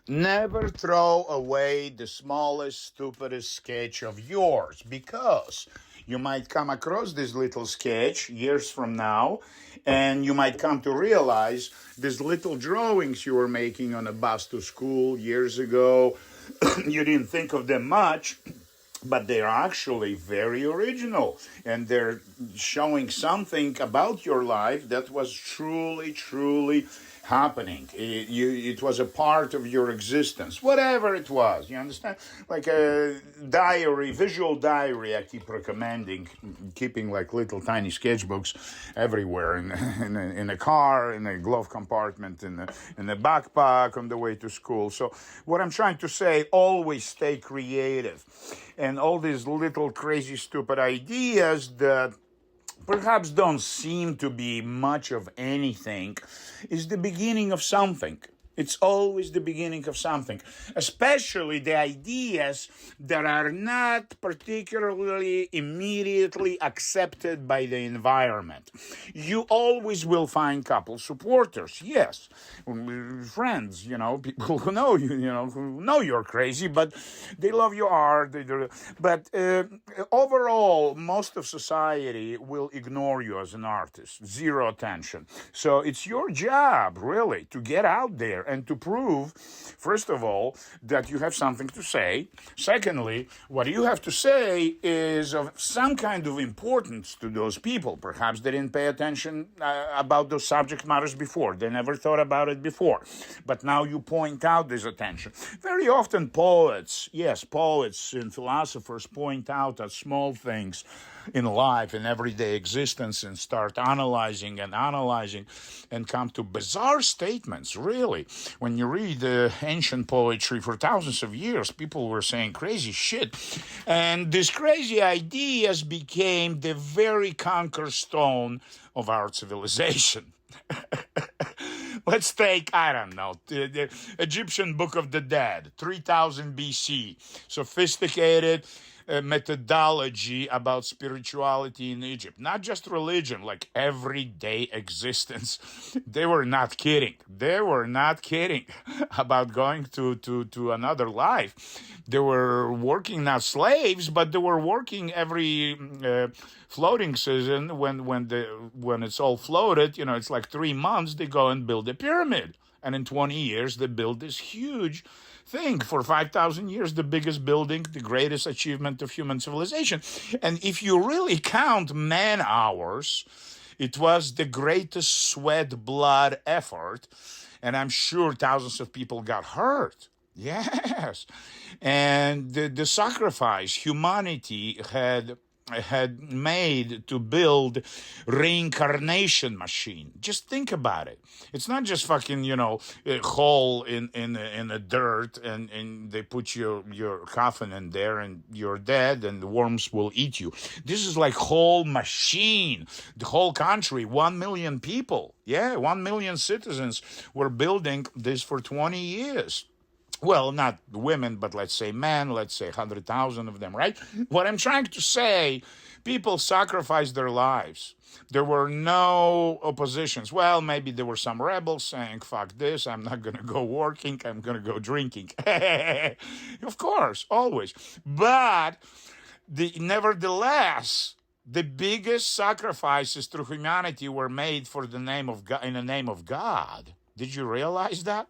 Never throw away the smallest, stupidest sketch of yours, because you might come across this little sketch years from now, and you might come to realize these little drawings you were making on a bus to school years ago, you didn't think of them much, but they're actually very original, and they're showing something about your life that was truly happening. It was a part of your existence, whatever it was. You understand? Like a diary, visual diary. I keep recommending keeping like little tiny sketchbooks everywhere in a car, in a glove compartment, in a backpack on the way to school. So what I'm trying to say, always stay creative. And all these little crazy stupid ideas that perhaps don't seem to be much of anything is the beginning of something. It's always the beginning of something, especially the ideas that are not particularly immediately accepted by the environment. You always will find couple supporters, yes, friends, people who know you, who know you're crazy, but they love your art. But overall, most of society will ignore you as an artist, zero attention. So it's your job, really, to get out there and to prove, first of all, that you have something to say. Secondly, what you have to say is of some kind of importance to those people. Perhaps they didn't pay attention about those subject matters before. They never thought about it before. But now you point out this attention. Very often poets and philosophers point out at small things in life, in everyday existence, and start analyzing and come to bizarre statements, really. When you read ancient poetry for thousands of years, people were saying crazy shit. And these crazy ideas became the very conquer stone of our civilization. Let's take, I don't know, the Egyptian Book of the Dead, 3000 BC. Sophisticated methodology about spirituality in Egypt. Not just religion, like everyday existence. They were not kidding. They were not kidding about going to another life. They were working, not slaves, but they were working every floating season when it's all floated. It's like 3 months, they go and build a pyramid. And in 20 years, they build this huge thing. For 5,000 years, the biggest building, the greatest achievement of human civilization. And if you really count man hours, it was the greatest sweat, blood effort. And I'm sure thousands of people got hurt. Yes. And the sacrifice humanity had made to build reincarnation machine. Just think about it. It's not just fucking, a hole in the dirt and they put your coffin in there and you're dead and the worms will eat you. This is like whole machine. The whole country, 1 million people. Yeah, 1 million citizens were building this for 20 years. Well, not women, but let's say men, let's say 100,000 of them, right? What I'm trying to say, people sacrificed their lives. There were no oppositions. Well, maybe there were some rebels saying, fuck this, I'm not going to go working, I'm going to go drinking. Of course, always. But nevertheless, the biggest sacrifices through humanity were made for the name of God, in the name of God. Did you realize that?